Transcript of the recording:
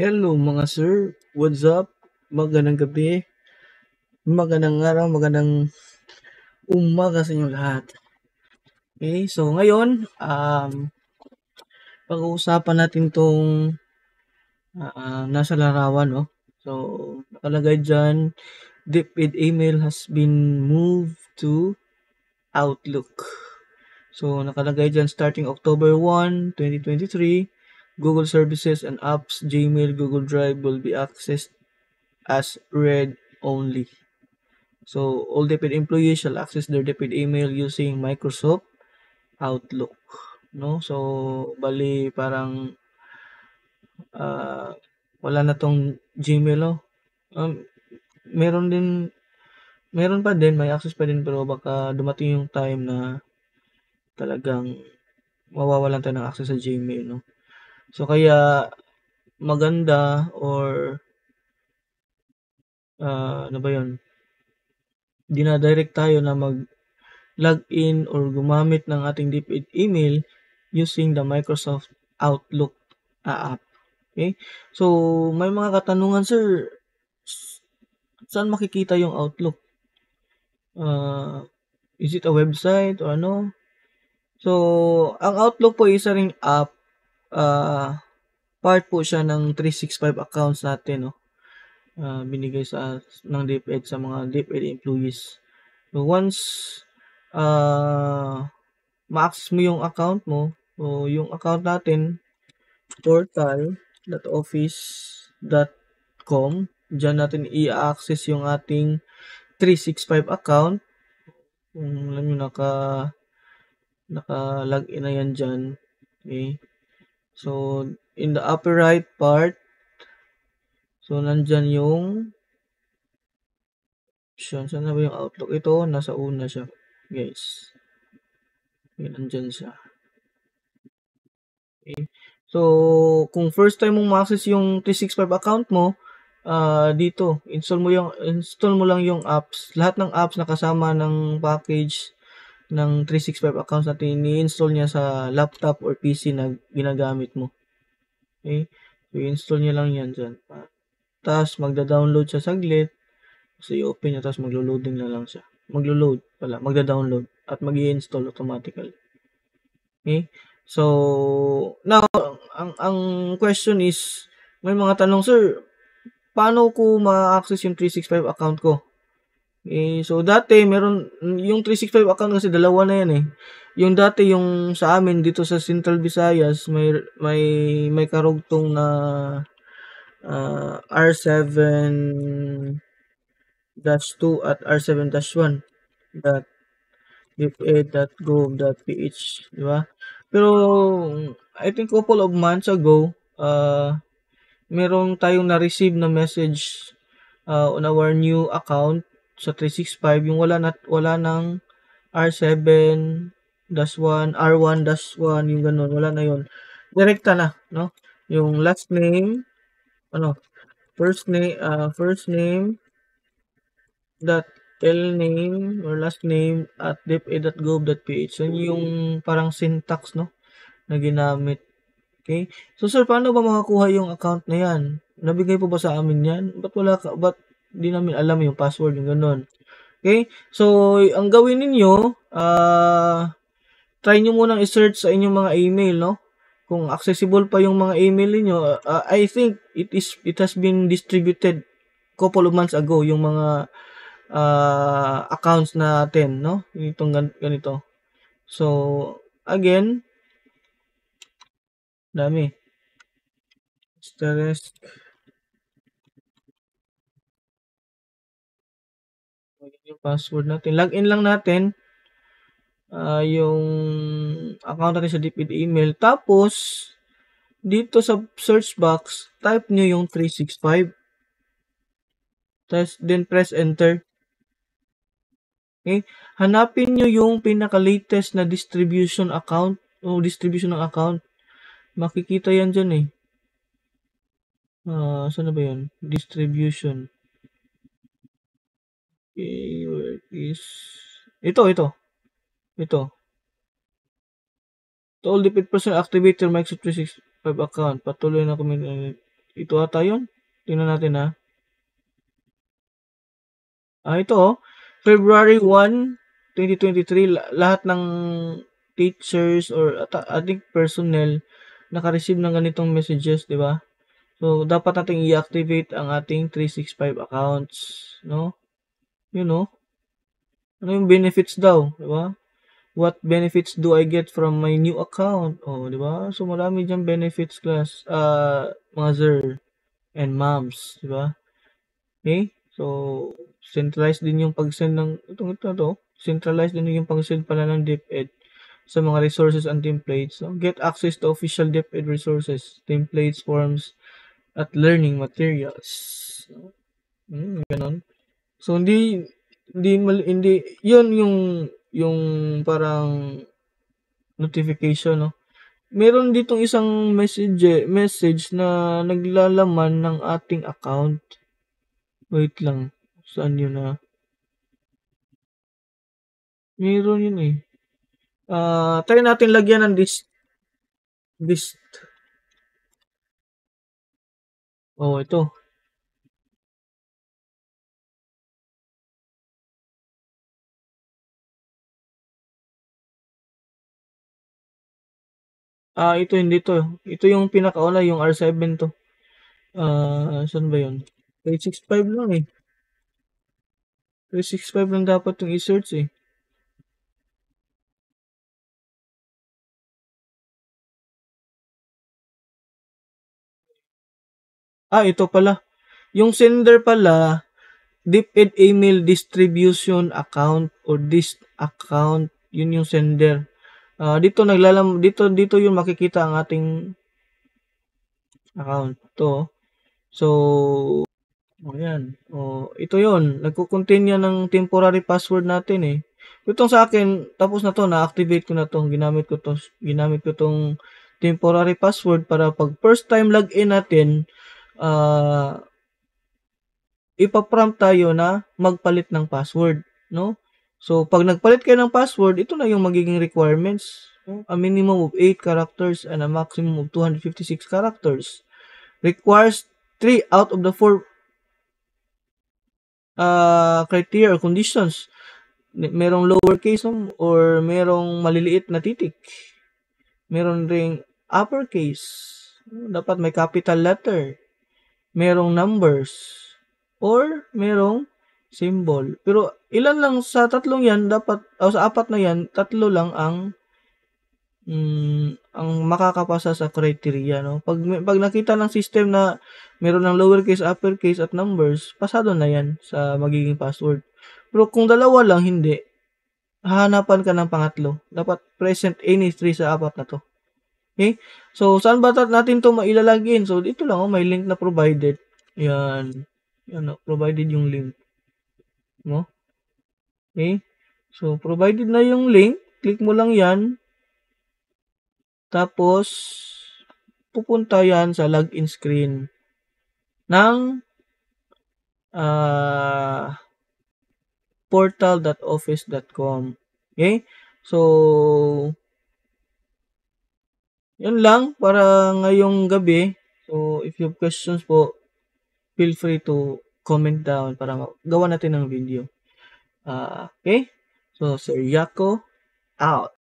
Hello mga sir, what's up? Magandang gabi, magandang araw, magandang umaga sa inyo lahat. Okay, so ngayon, pag-uusapan natin tong nasa larawan, no? So, nakalagay dyan, DepEd email has been moved to Outlook. So, nakalagay dyan, starting October 1, 2023, Google Services and Apps, Gmail, Google Drive will be accessed as read only. So, all DepEd employees shall access their DepEd email using Microsoft Outlook. No? So, bali parang ah, wala na tong Gmail, no? Um, meron din, meron pa din, may access pa din pero baka dumating yung time na talagang mawawalan tayo ng access sa Gmail, no? So, kaya maganda or ano ba yun? Dinadirect tayo na mag-login or gumamit ng ating DepEd email using the Microsoft Outlook app. Okay? So, may mga katanungan, sir. Saan makikita yung Outlook? Is it a website o ano? So, ang Outlook po isa ring app. Part po siya ng 365 accounts natin, no? Binigay ng DepEd sa mga DepEd employees. So, once ma-access mo yung account mo, so yung account natin, portal.office.com, dyan natin i-access yung ating 365 account. Kung alam nyo, naka-login na yan dyan. Okay. So, in the upper right part, so nandyan yung option. Saan na ba yung Outlook? Ito, nasa una siya, guys. Okay, nandyan siya. Okay. So, kung first time mong ma-access yung 365 account mo, dito, install mo lang yung apps. Lahat ng apps na kasama ng package ng 365 accounts natin, ini-install niya sa laptop or PC na ginagamit mo. Okay? So, i-install niya lang yan dyan. Tapos, magda-download siya saglit. So, i-open niya, tapos maglo-loading na lang siya. Maglo-load pala, magda-download at mag-i-install automatically. Okay? So, now, ang question is, may mga tanong, sir, paano ko ma-access yung 365 account ko? So dati yung 365 account kasi dalawa na yan eh. Yung dati yung sa amin dito sa Central Visayas may karugtong na R7-2 at R7-1 dot deped.gov.ph, di ba? Pero I think couple of months ago, meron tayong na-receive na message on our new account sa 365 yung wala nang R7-1, R1-1, yung ganun, wala na yun. Direkta na, no? Yung last name, first name dot name or last name at deped.gov.ph. Yun yung parang syntax, no, na ginamit. Okay? So, sir, paano ba makakuha yung account na yan? Nabigay po ba sa amin yan? Ba't di namin alam yung password, yung ganun? Okay? So, ang gawin ninyo, try nyo munang i-search sa inyong mga email, no? Kung accessible pa yung mga email niyo, I think it has been distributed couple of months ago yung mga accounts natin, no? Itong ganito. So, again, dami. Stress. Yung password natin. Login lang natin yung account natin sa DepEd email. Tapos, dito sa search box, type nyo yung 365. Tapos, then press enter. Okay? Hanapin nyo yung pinaka-latest na distribution account o distribution ng account. Makikita yan dyan eh. Saan na ba yun? Distribution. Okay, where is... Ito. To all DepEd personnel, activate your Microsoft 365 account. Patuloy na comment. Ito ata yun. Tingnan natin ha. Ito February 1, 2023, lahat ng teachers or ating personnel naka-receive ng ganitong messages, di ba? So, dapat nating i-activate ang ating 365 accounts, no? You know? Ano yung benefits daw, di ba? What benefits do I get from my new account? Oh, di ba? So, marami diyang benefits, class, mga sir and moms, di ba? Okay? So, centralized din yung pag-send ng, centralized din yung pag-send pala ng DepEd sa mga resources and templates. So, get access to official DepEd resources, templates, forms, at learning materials. Ganon. So, hindi, yun yung parang notification, no? Meron ditong isang message na naglalaman ng ating account. Wait lang. Saan yun na? Meron yun eh. Try natin lagyan ng this. Oh, ito. Ito hindi to. Ito yung pinakauna, yung R7 to. Saan ba yun? 365 lang eh. 365 lang dapat yung i-search eh. Ito pala. Yung sender pala, DepEd email distribution account or this account, yun yung sender. Dito yung makikita ang ating account. So, ayan. Ito yun. Nagko-contain yan ng temporary password natin eh. Itong sa akin, tapos na to, na-activate ko na to. Ginamit ko tong temporary password para pag first time login natin, ipaprompt tayo na magpalit ng password, no? So, pag nagpalit kayo ng password, ito na yung magiging requirements. No? A minimum of 8 characters and a maximum of 256 characters. Requires 3 out of the 4 criteria or conditions. Merong lowercase or merong maliliit na titik. Meron ring uppercase. Dapat may capital letter. Merong numbers. Or merong symbol. Pero ilan lang sa tatlong yan dapat, sa apat na yan, tatlo lang ang makakapasa sa criteria, no? Pag nakita ng system na meron ng lowercase, uppercase at numbers, pasado na yan sa magiging password. Pero kung dalawa lang, hindi. Hahanapan ka ng pangatlo. Dapat present any 3 sa apat na to. Okay? So, saan ba natin to mailalagin? So, dito lang, may link na provided. Yan. Yan, provided yung link. No? Okay? So, provided na yung link. Click mo lang yan. Tapos, pupunta yan sa login screen ng portal.office.com. Okay? So, yan lang para ngayong gabi. So, if you have questions po, feel free to comment down para gawa natin ng video. Okay? So, Sir Yako, out.